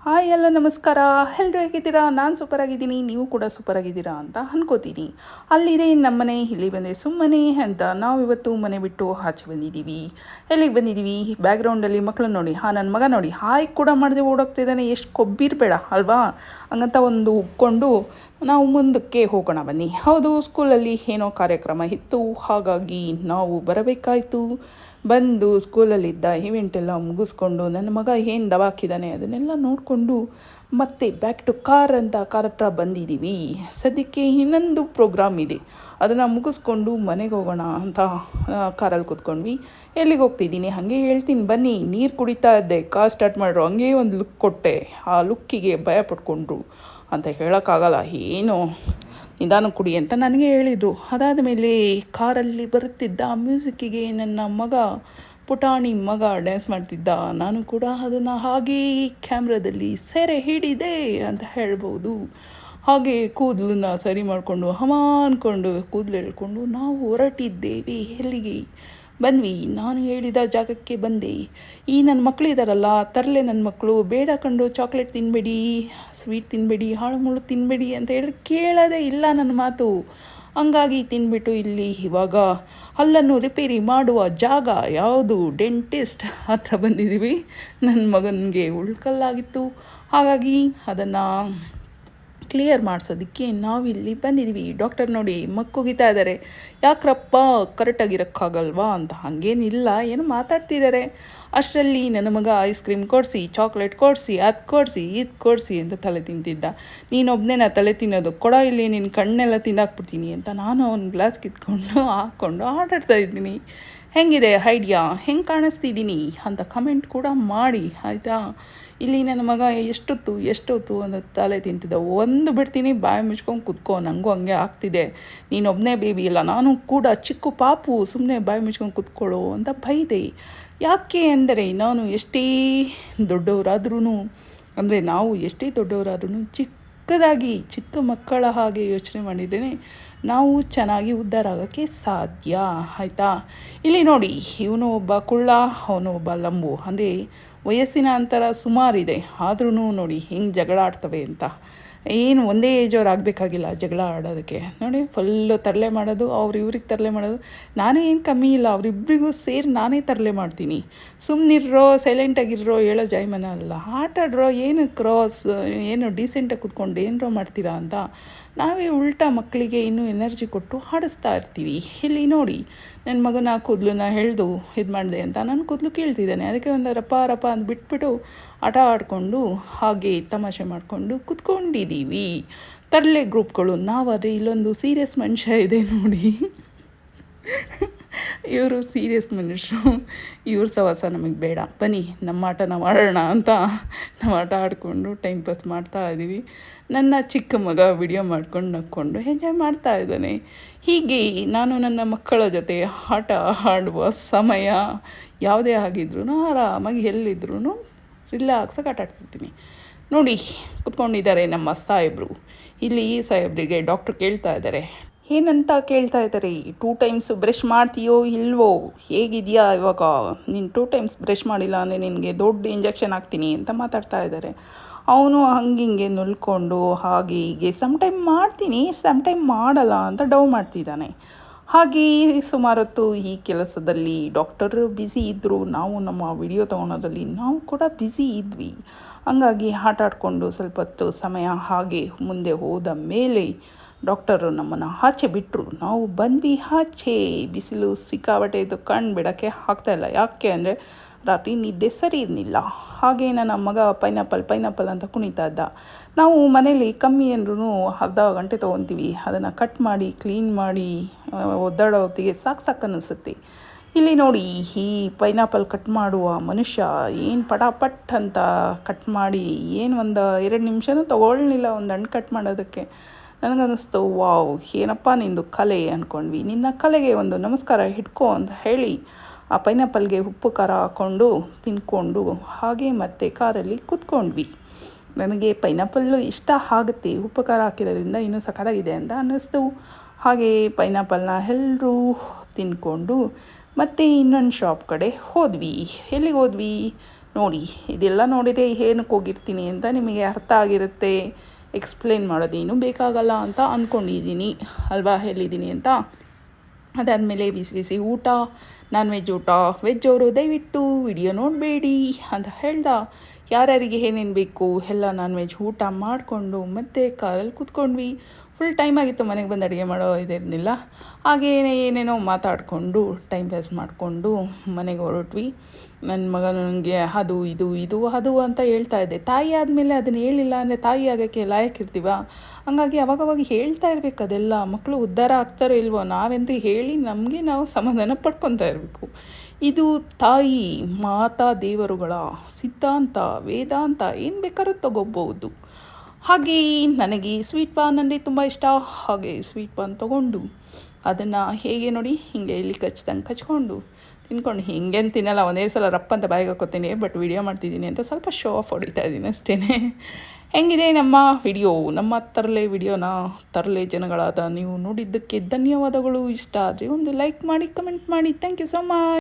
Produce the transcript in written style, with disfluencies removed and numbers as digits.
Hi hello ನಮಸ್ಕಾರ. ಎಲ್ಲರೂ ಹೇಗಿದ್ದೀರಾ? ನಾನು ಸೂಪರಾಗಿದ್ದೀನಿ, ನೀವು ಕೂಡ ಸೂಪರಾಗಿದ್ದೀರಾ ಅಂತ ಅನ್ಕೋತೀನಿ. ಅಲ್ಲಿದೆ ನಮ್ಮನೆ, ಇಲ್ಲಿ ಬಂದೆ ಸುಮ್ಮನೆ ಅಂತ ನಾವಿವತ್ತು ಮನೆ ಬಿಟ್ಟು ಆಚೆ ಬಂದಿದ್ದೀವಿ. ಎಲ್ಲಿಗೆ ಬಂದಿದ್ದೀವಿ? ಬ್ಯಾಕ್ಗ್ರೌಂಡಲ್ಲಿ ಮಕ್ಕಳು ನೋಡಿ, ನನ್ನ ಮಗ ನೋಡಿ ಹಾಯ್ ಕೂಡ ಮಾಡದೆ ಓಡೋಗ್ತಿದ್ದಾನೆ. ಎಷ್ಟು ಕೊಬ್ಬಿರಬೇಡ ಅಲ್ವಾ? ಹಂಗಂತ ಒಂದು ಉಕ್ಕೊಂಡು ನಾವು ಮುಂದಕ್ಕೆ ಹೋಗೋಣ ಬನ್ನಿ. ಹೌದು, ಸ್ಕೂಲಲ್ಲಿ ಏನೋ ಕಾರ್ಯಕ್ರಮ ಇತ್ತು, ಹಾಗಾಗಿ ನಾವು ಬರಬೇಕಾಯಿತು. ಬಂದು ಸ್ಕೂಲಲ್ಲಿದ್ದ ಇವೆಂಟೆಲ್ಲ ಮುಗಿಸ್ಕೊಂಡು ನನ್ನ ಮಗ ಏನು ದವಾಕಿದ್ದಾನೆ ಅದನ್ನೆಲ್ಲ ನೋಡಿಕೊಂಡು ಮತ್ತೆ ಬ್ಯಾಕ್ ಟು ಕಾರ್ ಅಂತ ಕಾರ್ ಹತ್ರ ಬಂದಿದ್ದೀವಿ. ಸದ್ಯಕ್ಕೆ ಇನ್ನೊಂದು ಪ್ರೋಗ್ರಾಮ್ ಇದೆ, ಅದನ್ನು ಮುಗಿಸ್ಕೊಂಡು ಮನೆಗೆ ಹೋಗೋಣ ಅಂತ ಕಾರಲ್ಲಿ ಕೂತ್ಕೊಂಡ್ವಿ. ಎಲ್ಲಿಗೆ ಹೋಗ್ತಿದ್ದೀನಿ ಹಾಗೆ ಹೇಳ್ತೀನಿ ಬನ್ನಿ. ನೀರು ಕುಡಿತಾ ಇದ್ದೆ, ಕಾರ್ ಸ್ಟಾರ್ಟ್ ಮಾಡ್ರು, ಹಂಗೇ ಒಂದು ಲುಕ್ ಕೊಟ್ಟೆ. ಆ ಲುಕ್ಕಿಗೆ ಭಯ ಪಡ್ಕೊಂಡ್ರು ಅಂತ ಹೇಳೋಕ್ಕಾಗಲ್ಲ, ಏನು ನಿಧಾನ ಕುಡಿ ಅಂತ ನನಗೆ ಹೇಳಿದರು. ಅದಾದ ಮೇಲೆ ಕಾರಲ್ಲಿ ಬರುತ್ತಿದ್ದ ಮ್ಯೂಸಿಕ್ಕಿಗೆ ನನ್ನ ಮಗ, ಪುಟಾಣಿ ಮಗ ಡ್ಯಾನ್ಸ್ ಮಾಡ್ತಿದ್ದ. ನಾನು ಕೂಡ ಅದನ್ನು ಹಾಗೇ ಕ್ಯಾಮ್ರಾದಲ್ಲಿ ಸೆರೆ ಹಿಡಿದೆ ಅಂತ ಹೇಳ್ಬೋದು. ಹಾಗೆ ಕೂದಲನ್ನ ಸರಿ ಮಾಡಿಕೊಂಡು ಅಂದ್ಕೊಂಡು ಕೂದಲು ಎಳ್ಕೊಂಡು ನಾವು ಹೊರಟಿದ್ದೇವೆ. ಎಲ್ಲಿಗೆ ಬಂದ್ವಿ? ನಾನು ಹೇಳಿದ ಜಾಗಕ್ಕೆ ಬಂದೆ. ಈ ನನ್ನ ಮಕ್ಕಳಿದಾರಲ್ಲ, ತರಲೆ ನನ್ನ ಮಕ್ಕಳು, ಬೇಡ ಕಂಡು ಚಾಕ್ಲೇಟ್ ತಿನ್ನಬೇಡಿ, ಸ್ವೀಟ್ ತಿನ್ನಬೇಡಿ, ಹಾಳು ಮುಳು ತಿನ್ನಬೇಡಿ ಅಂತ ಹೇಳಿ ಕೇಳೋದೇ ಇಲ್ಲ ನನ್ನ ಮಾತು. ಹಂಗಾಗಿ ತಿನ್ಬಿಟ್ಟು ಇಲ್ಲಿ ಇವಾಗ ಹಲ್ಲನ್ನು ರಿಪೇರಿ ಮಾಡುವ ಜಾಗ ಯಾವುದು, ಡೆಂಟಿಸ್ಟ್ ಹತ್ರ ಬಂದಿದ್ದೀವಿ. ನನ್ನ ಮಗನಿಗೆ ಉಳ್ಕಲ್ಲಾಗಿತ್ತು, ಹಾಗಾಗಿ ಅದನ್ನು ಕ್ಲಿಯರ್ ಮಾಡಿಸೋದಕ್ಕೆ ನಾವಿಲ್ಲಿ ಬಂದಿದ್ದೀವಿ. ಡಾಕ್ಟರ್ ನೋಡಿ ಮಕ್ಕುಗಿತಾ ಇದ್ದಾರೆ. ಯಾಕ್ರಪ್ಪ ಕರೆಕ್ಟಾಗಿರೋಕ್ಕಾಗಲ್ವಾ ಅಂತ. ಹಾಗೇನಿಲ್ಲ, ಏನು ಮಾತಾಡ್ತಿದ್ದಾರೆ. ಅಷ್ಟರಲ್ಲಿ ನನ್ನ ಮಗ ಐಸ್ ಕ್ರೀಮ್ ಕೊಡಿಸಿ, ಚಾಕ್ಲೇಟ್ ಕೊಡಿಸಿ, ಅದು ಕೊಡಿಸಿ, ಇದು ಕೊಡಿಸಿ ಅಂತ ತಲೆ ತಿಂತಿದ್ದ. ನೀನೊಬ್ಬನೇ ನಾ ತಲೆ ತಿನ್ನೋದು, ಕೊಡೋ ಇಲ್ಲಿ ನಿನ್ನ ಕಣ್ಣೆಲ್ಲ ತಿಂದಾಕ್ಬಿಡ್ತೀನಿ ಅಂತ ನಾನು ಒಂದು ಗ್ಲಾಸ್ ಕಿತ್ಕೊಂಡು ಹಾಕ್ಕೊಂಡು ಆಟಾಡ್ತಾ ಇದ್ದೀನಿ. ಹೆಂಗಿದೆ ಐಡಿಯಾ? ಹೆಂಗೆ ಕಾಣಿಸ್ತಿದ್ದೀನಿ ಅಂತ ಕಮೆಂಟ್ ಕೂಡ ಮಾಡಿ ಆಯಿತಾ. ಇಲ್ಲಿ ನನ್ನ ಮಗ ಎಷ್ಟೊತ್ತು ಅಂತ ತಲೆ ತಿಂತಿದ್ದ. ಒಂದು ಬಿಡ್ತೀನಿ, ಬಾಯಿ ಮುಚ್ಕೊಂಡು ಕುತ್ಕೋ, ನನಗೂ ಹಂಗೆ ಆಗ್ತಿದೆ. ನೀನೊಬ್ಬನೇ ಬೇಬಿ ಇಲ್ಲ, ನಾನು ಕೂಡ ಚಿಕ್ಕ ಪಾಪು, ಸುಮ್ಮನೆ ಬಾಯಿ ಮುಚ್ಕೊಂಡು ಕುತ್ಕೊಳ್ಳೋ ಅಂತ ಬೈದೆ. ಯಾಕೆ ಅಂದರೆ ನಾನು ಎಷ್ಟೇ ದೊಡ್ಡವರಾದ್ರೂ, ಅಂದರೆ ನಾವು ಎಷ್ಟೇ ದೊಡ್ಡವರಾದ್ರೂ ಚಿಕ್ಕ ಮಕ್ಕಳ ಹಾಗೆ ಯೋಚನೆ ಮಾಡಿದ್ರೇ ನಾವು ಚೆನ್ನಾಗಿ ಉದ್ಧಾರ ಆಗೋಕ್ಕೆ ಸಾಧ್ಯ ಆಯಿತಾ. ಇಲ್ಲಿ ನೋಡಿ, ಇವನು ಒಬ್ಬ ಕುಳ್ಳ, ಅವನು ಒಬ್ಬ ಲಂಬು, ಅಂದರೆ ವಯಸ್ಸಿನ ಅಂತರ ಸುಮಾರಿದೆ, ಆದ್ರೂ ನೋಡಿ ಹೆಂಗೆ ಜಗಳ ಆಡ್ತವೆ ಅಂತ. ಏನು ಒಂದೇ ಏಜವ್ರು ಆಗಬೇಕಾಗಿಲ್ಲ ಜಗಳ ಆಡೋದಕ್ಕೆ. ನೋಡಿ ಫುಲ್ಲು ತರಲೆ ಮಾಡೋದು, ಇವ್ರಿಗೆ ತರಲೆ ಮಾಡೋದು. ನಾನೇ ಏನು ಕಮ್ಮಿ ಇಲ್ಲ, ಅವರಿಬ್ಬರಿಗೂ ಸೇರಿ ನಾನೇ ತರಲೆ ಮಾಡ್ತೀನಿ. ಸುಮ್ಮನಿರೋ, ಸೈಲೆಂಟಾಗಿರೋ, ಹೇಳೋ ಜಾಯ್ಮನ ಅಲ್ಲ, ಆಟಾಡ್ರೋ, ಏನು ಕ್ರಾಸ್, ಏನು ಡೀಸೆಂಟಾಗಿ ಕೂತ್ಕೊಂಡು ಏನರೋ ಮಾಡ್ತೀರಾ ಅಂತ ನಾವೇ ಉಲ್ಟಾ ಮಕ್ಕಳಿಗೆ ಇನ್ನೂ ಎನರ್ಜಿ ಕೊಟ್ಟು ಆಡಿಸ್ತಾ ಇರ್ತೀವಿ. ಇಲ್ಲಿ ನೋಡಿ ನನ್ನ ಮಗನ ಕೂದಲನ್ನ ಎಳೆದು ಇದು ಮಾಡಿದೆ ಅಂತ ನನ್ನ ಕೂದಲು ಕೇಳ್ತಿದ್ದಾನೆ. ಅದಕ್ಕೆ ಒಂದು ರಪ ಅಂತ ಬಿಟ್ಬಿಟ್ಟು ಆಟ ಆಡಿಕೊಂಡು ಹಾಗೆ ತಮಾಷೆ ಮಾಡಿಕೊಂಡು ಕೂತ್ಕೊಂಡಿದ್ದೀವಿ. ತರಲೆ ಗ್ರೂಪ್ಗಳು. ನಾವಾದರೆ ಇಲ್ಲೊಂದು ಸೀರಿಯಸ್ ಮನುಷ್ಯ ಇದೆ ನೋಡಿ, ಇವರು ಸೀರಿಯಸ್ ಮನುಷ್ಯರು, ಇವ್ರ ಸವಾಸ ನಮಗೆ ಬೇಡ, ಬನ್ನಿ ನಮ್ಮ ಆಟ ನಾವು ಆಡೋಣ ಅಂತ ನಾವು ಆಟ ಆಡಿಕೊಂಡು ಟೈಮ್ ಪಾಸ್ ಮಾಡ್ತಾ ಇದ್ದೀವಿ. ನನ್ನ ಚಿಕ್ಕ ಮಗ ವಿಡಿಯೋ ಮಾಡ್ಕೊಂಡು ನಕ್ಕೊಂಡು ಎಂಜಾಯ್ ಮಾಡ್ತಾ ಇದ್ದಾನೆ. ಹೀಗೆ ನಾನು ನನ್ನ ಮಕ್ಕಳ ಜೊತೆ ಆಟ ಆಡುವ ಸಮಯ ಯಾವುದೇ ಆಗಿದ್ರೂ ಆರಾಮಾಗಿ ಎಲ್ಲಿದ್ರೂ ರಿಲ್ಯಾಕ್ಸಾಗಿ ಆಟ ಆಡ್ತಿರ್ತೀನಿ. ನೋಡಿ ಕುತ್ಕೊಂಡಿದ್ದಾರೆ ನಮ್ಮ ಸಾಹೇಬರು. ಇಲ್ಲಿ ಸಾಹೇಬ್ರಿಗೆ ಡಾಕ್ಟ್ರು ಕೇಳ್ತಾ ಇದ್ದಾರೆ. ಏನಂತ ಕೇಳ್ತಾ ಇದ್ದಾರೆ? 2 ಟೈಮ್ಸ್ ಬ್ರಷ್ ಮಾಡ್ತೀಯೋ ಇಲ್ವೋ, ಹೇಗಿದೆಯಾ ಇವಾಗ? ನೀನು 2 ಟೈಮ್ಸ್ ಬ್ರಷ್ ಮಾಡಿಲ್ಲ ಅಂದರೆ ನಿನಗೆ ದೊಡ್ಡ ಇಂಜೆಕ್ಷನ್ ಹಾಕ್ತೀನಿ ಅಂತ ಮಾತಾಡ್ತಾ ಇದ್ದಾರೆ. ಅವನು ಹಂಗಿಂಗೆ ನುಲ್ಕೊಂಡು ಹಾಗೆ ಹೀಗೆ ಟೈಮ್ ಮಾಡ್ತೀನಿ, ಟೈಮ್ ಮಾಡಲ್ಲ ಅಂತ ಡವ್ ಮಾಡ್ತಿದ್ದಾನೆ. ಹಾಗೆ ಸುಮಾರು ಹೊತ್ತು ಈ ಕೆಲಸದಲ್ಲಿ ಡಾಕ್ಟರ್ ಬ್ಯುಸಿ ಇದ್ದರು, ನಾವು ನಮ್ಮ ವಿಡಿಯೋ ತೊಗೊಳೋದ್ರಲ್ಲಿ ನಾವು ಕೂಡ ಬ್ಯುಸಿ ಇದ್ವಿ. ಹಂಗಾಗಿ ಆಟ ಆಡಿಕೊಂಡು ಸ್ವಲ್ಪ ಹೊತ್ತು ಸಮಯ ಹಾಗೆ ಮುಂದೆ ಹೋದ ಮೇಲೆ ಡಾಕ್ಟರು ನಮ್ಮನ್ನು ಆಚೆ ಬಿಟ್ಟರು. ನಾವು ಬಂದ್ವಿ ಆಚೆ. ಬಿಸಿಲು ಸಿಕ್ಕಾಬಟ್ಟೆ ಇದ್ದು ಕಣ್ಣು ಬಿಡೋಕ್ಕೆ ಆಗ್ತಾಯಿಲ್ಲ. ಯಾಕೆ ಅಂದರೆ ರಾತ್ರಿ ನಿದ್ದೆ ಸರಿ ಇರಲಿಲ್ಲ. ಹಾಗೆ ನನ್ನ ಮಗ ಪೈನಾಪಲ್ ಅಂತ ಕುಣಿತಾ ಇದ್ದ. ನಾವು ಮನೇಲಿ ಕಮ್ಮಿ ಅಂದ್ರೂ ಅರ್ಧ ಗಂಟೆ ತೊಗೊತೀವಿ, ಅದನ್ನು ಕಟ್ ಮಾಡಿ ಕ್ಲೀನ್ ಮಾಡಿ ಒದ್ದಾಡೋ ಹೊತ್ತಿಗೆ ಸಾಕು ಅನ್ನಿಸುತ್ತೆ. ಇಲ್ಲಿ ನೋಡಿ, ಈ ಪೈನಾಪಲ್ ಕಟ್ ಮಾಡುವ ಮನುಷ್ಯ ಏನು ಪಟಾಪಟ್ ಅಂತ ಕಟ್ ಮಾಡಿ, ಏನು ಒಂದು 2 ನಿಮಿಷನೂ ತೊಗೊಳ್ಳಿಲ್ಲ ಒಂದು ಹಣ್ಣು ಕಟ್ ಮಾಡೋದಕ್ಕೆ. ನನಗನ್ನಿಸ್ತು, ವಾವ್ ಏನಪ್ಪ ನಿಂದು ಕಲೆ ಅಂದ್ಕೊಂಡ್ವಿ. ನಿನ್ನ ಕಲೆಗೆ ಒಂದು ನಮಸ್ಕಾರ ಇಟ್ಕೋ ಅಂತ ಹೇಳಿ ಆ ಪೈನಾಪಲ್ಗೆ ಉಪ್ಪು ಖಾರ ಹಾಕ್ಕೊಂಡು ತಿನ್ಕೊಂಡು ಹಾಗೆ ಮತ್ತೆ ಕಾರಲ್ಲಿ ಕೂತ್ಕೊಂಡ್ವಿ. ನನಗೆ ಪೈನಾಪಲ್ಲು ಇಷ್ಟ ಆಗುತ್ತೆ, ಉಪ್ಪು ಖಾರ ಹಾಕಿರೋದ್ರಿಂದ ಇನ್ನೂ ಸಖತ್ತಾಗಿದೆ ಅಂತ ಅನ್ನಿಸ್ತು. ಹಾಗೆ ಪೈನಾಪಲ್ನ ಎಲ್ಲರೂ ತಿನ್ಕೊಂಡು ಮತ್ತೆ ಇನ್ನೊಂದು ಶಾಪ್ ಕಡೆ ಹೋದ್ವಿ. ಎಲ್ಲಿಗೆ ಹೋದ್ವಿ? ನೋಡಿ, ಇದೆಲ್ಲ ನೋಡಿದರೆ ಏನಕ್ಕೆ ಹೋಗಿರ್ತೀನಿ ಅಂತ ನಿಮಗೆ ಅರ್ಥ ಆಗಿರುತ್ತೆ. ಎಕ್ಸ್ಪ್ಲೇನ್ ಮಾಡೋದೇನು ಬೇಕಾಗಲ್ಲ ಅಂತ ಅಂದ್ಕೊಂಡಿದ್ದೀನಿ ಅಲ್ವಾ, ಹೇಳಿದ್ದೀನಿ ಅಂತ. ಅದಾದಮೇಲೆ ಬಿಸಿ ಬಿಸಿ ಊಟ, ನಾನ್ ವೆಜ್ ಊಟ. ವೆಜ್ ಅವರು ದಯವಿಟ್ಟು ವಿಡಿಯೋ ನೋಡಬೇಡಿ ಅಂತ ಹೇಳ್ದ. ಯಾರ್ಯಾರಿಗೆ ಏನೇನು ಬೇಕು ಎಲ್ಲ ನಾನ್ ವೆಜ್ ಊಟ ಮಾಡಿಕೊಂಡು ಮತ್ತೆ ಕಾರಲ್ಲಿ ಕೂತ್ಕೊಂಡ್ವಿ. ಫುಲ್ ಟೈಮ್ ಆಗಿತ್ತು ಮನೆಗೆ ಬಂದು ಅಡುಗೆ ಮಾಡೋ ಇದಿರಲಿಲ್ಲ. ಹಾಗೇ ಏನೇನೋ ಮಾತಾಡಿಕೊಂಡು ಟೈಮ್ ಪಾಸ್ ಮಾಡಿಕೊಂಡು ಮನೆಗೆ ಹೊರಟ್ವಿ. ನನ್ನ ಮಗ ನನಗೆ ಅದು ಇದು ಇದು ಅದು ಅಂತ ಹೇಳ್ತಾ ಇದ್ದೆ. ತಾಯಿ ಆದಮೇಲೆ ಅದನ್ನು ಹೇಳಿಲ್ಲ ಅಂದರೆ ತಾಯಿ ಆಗೋಕ್ಕೆ ಲಾಯಕ್ಕಿರ್ತೀವ. ಹಂಗಾಗಿ ಅವಾಗವಾಗ ಹೇಳ್ತಾ ಇರಬೇಕು. ಅದೆಲ್ಲ ಮಕ್ಕಳು ಉದ್ಧಾರ ಆಗ್ತಾರೋ ಇಲ್ವೋ ನಾವೆಂತೂ ಹೇಳಿ ನಮಗೆ ನಾವು ಸಮಾಧಾನ ಪಡ್ಕೊತಾ ಇರಬೇಕು. ಇದು ತಾಯಿ ಮಾತಾ ದೇವರುಗಳ ಸಿದ್ಧಾಂತ, ವೇದಾಂತ ಏನು ಬೇಕಾದ್ರೂ ತಗೋಬೋದು. ಹಾಗೆ ನನಗೆ ಸ್ವೀಟ್ ಪಾನ್ ಅಂದರೆ ತುಂಬ ಇಷ್ಟ. ಹಾಗೆ ಸ್ವೀಟ್ ಪಾನ್ ತೊಗೊಂಡು ಅದನ್ನು ಹೇಗೆ ನೋಡಿ ಹೀಗೆ ಇಲ್ಲಿ ಕಚ್ದಂಗೆ ಕಚ್ಕೊಂಡು ತಿನ್ಕೊಂಡು ಹಿಂಗೇನು ತಿನ್ನಲ್ಲ, ಒಂದೇ ಸಲ ರಪ್ಪ ಅಂತ ಬಾಯಿಗೆ ಹಾಕೋತೀನಿ. ಬಟ್ ವಿಡಿಯೋ ಮಾಡ್ತಿದ್ದೀನಿ ಅಂತ ಸ್ವಲ್ಪ ಶೋ ಆಫ್ ಹೊಡಿತಾ ಇದ್ದೀನಿ ಅಷ್ಟೇ. ಹೆಂಗಿದೆ ನಮ್ಮ ವಿಡಿಯೋ? ನಮ್ಮ ತರಲೆ ಜನಗಳಾದ ನೀವು ನೋಡಿದ್ದಕ್ಕೆ ಧನ್ಯವಾದಗಳು. ಇಷ್ಟ ಆದರೆ ಒಂದು ಲೈಕ್ ಮಾಡಿ, ಕಮೆಂಟ್ ಮಾಡಿ. Thank you so much.